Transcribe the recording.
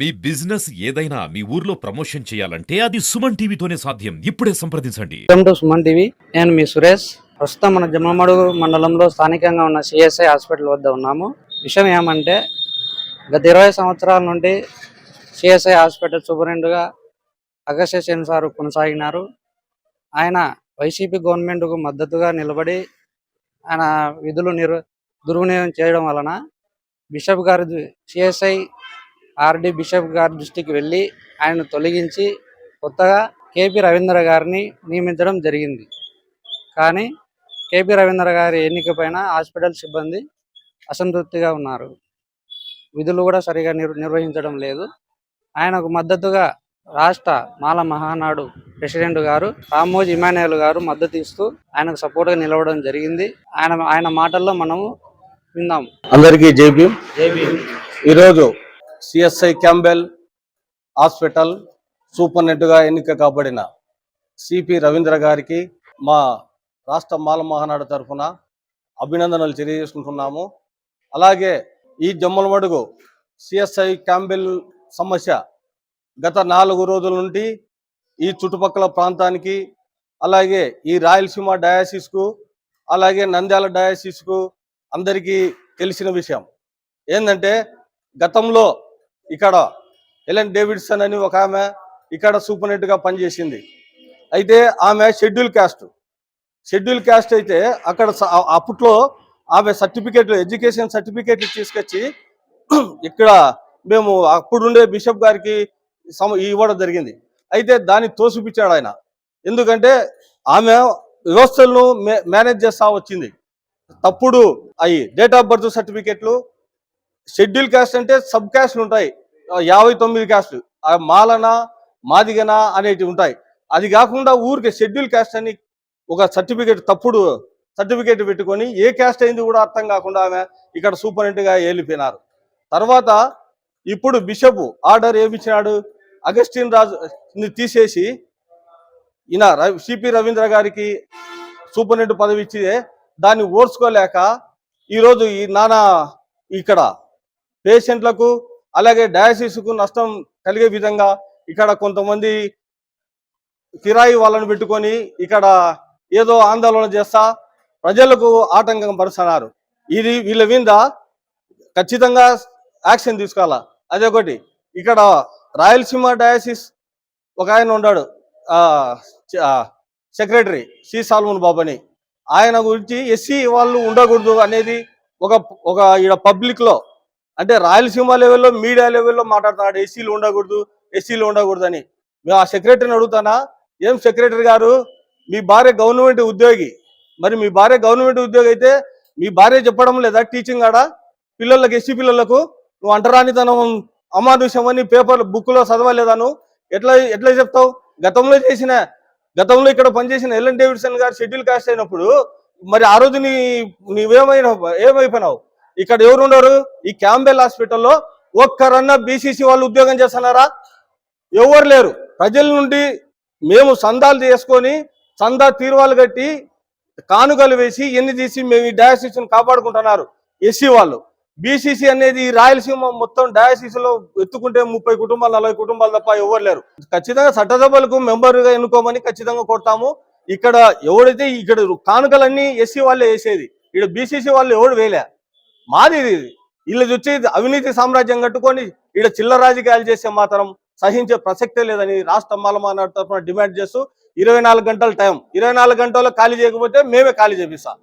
మీ business ఏదైనా మీ ఊర్లో promotion చేయాలంటే అది సుమన్ టీవీతోనే సాధ్యం. ఇప్పుడే సంప్రదించండి. Welcome to Suman TV. నేను మీ సురేష్. ప్రస్తుతం మన జమ్మమడుగు మండలంలో స్థానికంగా ఉన్న సిఎస్ఐ హాస్పిటల్ వద్ద ఉన్నాము. విషయం ఏమంటే గత 20 సంవత్సరాల నుండి సిఎస్ఐ హాస్పిటల్ సూపరింటెండెంట్గా అగస్త్య సేన్ సార్ కొనసాగినారు. ఆయన వైసీపీ గవర్నమెంట్కు మద్దతుగా నిలబడి ఆయన విధులు దుర్వినియోగం చేయడం వలన బిషప్ గారి సిఎస్ఐ ఆర్డి బిషప్ గారి దృష్టికి వెళ్ళి ఆయనను తొలగించి కొత్తగా కేపీ రవీంద్ర గారిని నియమించడం జరిగింది. కానీ కేపీ రవీంద్ర గారి ఎన్నికపైన హాస్పిటల్ సిబ్బంది అసంతృప్తిగా ఉన్నారు. విధులు కూడా సరిగా నిర్వహించడం లేదు. ఆయనకు మద్దతుగా రాష్ట్ర మాల మహానాడు ప్రెసిడెంట్ గారు రామోజీ ఇమాన్యుయల్ గారు మద్దతు ఇస్తూ ఆయనకు సపోర్ట్గా నిలవడం జరిగింది. ఆయన మాటల్లో మనము విందాం. అందరికీ జై భీమ్. ఈరోజు సిఎస్ఐ క్యాంబెల్ హాస్పిటల్ సూపరింటెండెంట్గా ఎన్నిక కాబడిన సిపి రవీంద్ర గారికి మా రాష్ట్ర మాల మహానాడు తరఫున అభినందనలు తెలియజేసుకుంటున్నాము. అలాగే ఈ జమ్మలమడుగు సిఎస్ఐ క్యాంబెల్ సమస్య గత 4 రోజుల నుండి ఈ చుట్టుపక్కల ప్రాంతానికి, అలాగే ఈ రాయలసీమ డయాసిస్కు, అలాగే నంద్యాల డయాసిస్కు అందరికీ తెలిసిన విషయం ఏంటంటే, గతంలో ఇక్కడ ఎలెన్ డేవిడ్సన్ అని ఒక ఆమె ఇక్కడ సూపరింటెండెంట్గా పనిచేసింది. అయితే ఆమె షెడ్యూల్ క్యాస్ట్ అయితే అక్కడ అప్పట్లో ఆమె సర్టిఫికేట్లు, ఎడ్యుకేషన్ సర్టిఫికేట్లు తీసుకొచ్చి ఇక్కడ మేము అప్పుడుండే బిషప్ గారికి ఇవ్వడం జరిగింది. అయితే దాన్ని తోసిపిచ్చాడు ఆయన. ఎందుకంటే ఆమె వ్యవస్థలను మేనేజ్ చేస్తా వచ్చింది. తప్పుడు అవి డేట్ ఆఫ్ బర్త్ సర్టిఫికేట్లు, షెడ్యూల్ క్యాస్ట్ అంటే సబ్ క్యాస్ట్లు ఉంటాయి, 59 క్యాస్ట్లు, మాలన మాదిగన అనేటివి ఉంటాయి. అది కాకుండా ఊరికి షెడ్యూల్ క్యాస్ట్ అని ఒక సర్టిఫికేట్, తప్పుడు సర్టిఫికేట్ పెట్టుకొని ఏ క్యాస్ట్ అయింది కూడా అర్థం కాకుండా ఆమె ఇక్కడ సూపరింటెండెంట్గా వెళ్ళిపోయినారు. తర్వాత ఇప్పుడు బిషప్ ఆర్డర్ ఏమిచ్చినాడు, అగస్టిన్ రాజుని తీసేసి ఈయన సిపి రవీంద్ర గారికి సూపరింటెండెంట్ పదవి ఇచ్చితే దాన్ని ఓర్చుకోలేక ఈరోజు ఈ నానా ఇక్కడ పేషెంట్లకు అలాగే డయాసిస్కు నష్టం కలిగే విధంగా ఇక్కడ కొంతమంది కిరాయి వాళ్ళను పెట్టుకొని ఇక్కడ ఏదో ఆందోళన చేస్తా ప్రజలకు ఆటంకం పరుస్తున్నారు. ఇది వీళ్ళ మీద ఖచ్చితంగా యాక్షన్ తీసుకోవాలా. అదొకటి. ఇక్కడ రాయలసీమ డయాసిస్ ఒక ఆయన ఉన్నాడు, సెక్రటరీ సి సాల్మన్ బాబు అని, ఆయన గురించి ఎస్సీ వాళ్ళు ఉండకూడదు అనేది ఒక ఈడ పబ్లిక్లో, అంటే రాయలసీమ లెవెల్లో మీడియా లెవెల్లో మాట్లాడుతున్నాడు, ఎస్సీలు ఉండకూడదు అని. మేము ఆ సెక్రటరీని అడుగుతానా, ఏం సెక్రటరీ గారు, మీ భార్య గవర్నమెంట్ ఉద్యోగి, మరి మీ భార్య గవర్నమెంట్ ఉద్యోగి అయితే మీ భార్య చెప్పడం లేదా టీచింగ్ ఆడ పిల్లలకు, ఎస్సీ పిల్లలకు నువ్వు అంటరానితనం అమానుషం అని పేపర్ బుక్లో చదవలేదా? నువ్వు ఎట్లా చెప్తావు? గతంలో ఇక్కడ పనిచేసిన ఎలెన్ డేవిడ్సన్ గారు షెడ్యూల్ కాస్ట్ అయినప్పుడు మరి ఆ రోజు ఏమైపోయినావు? ఇక్కడ ఎవరు ఉన్నారు? ఈ క్యాంబెల్ హాస్పిటల్లో ఒక్కరన్నా బీసీసీ వాళ్ళు ఉద్యోగం చేస్తున్నారా? ఎవరు లేరు. ప్రజల నుండి మేము సందాలు చేసుకొని సందా తీర్వాలు కట్టి కానుకలు వేసి ఎన్ని తీసి మేము ఈ డయాసిస్ను కాపాడుకుంటున్నారు ఎస్సీ వాళ్ళు. బీసీసీ అనేది రాయలసీమ మొత్తం డయాసిస్లో ఎత్తుకుంటే 30 కుటుంబాలు 40 కుటుంబాలు తప్ప ఎవరు లేరు. ఖచ్చితంగా చట్టసభలకు మెంబర్గా ఎన్నుకోమని ఖచ్చితంగా కొడతాము. ఇక్కడ ఎవడైతే ఇక్కడ కానుకలన్నీ ఎస్సీ వాళ్ళే వేసేది, ఇక్కడ బీసీసీ వాళ్ళు ఎవడు వేయలే. మాది వీళ్ళు వచ్చి అవినీతి సామ్రాజ్యం కట్టుకొని ఇక్కడ చిల్లర రాజకీయాలు చేస్తే మాత్రం సహించే ప్రసక్తే లేదని రాష్ట్ర మాల మహానాడు తరఫున డిమాండ్ చేస్తూ 24 గంటల టైం, 24 గంటల్లో ఖాళీ చేయకపోతే మేమే ఖాళీ చేపిస్తాం.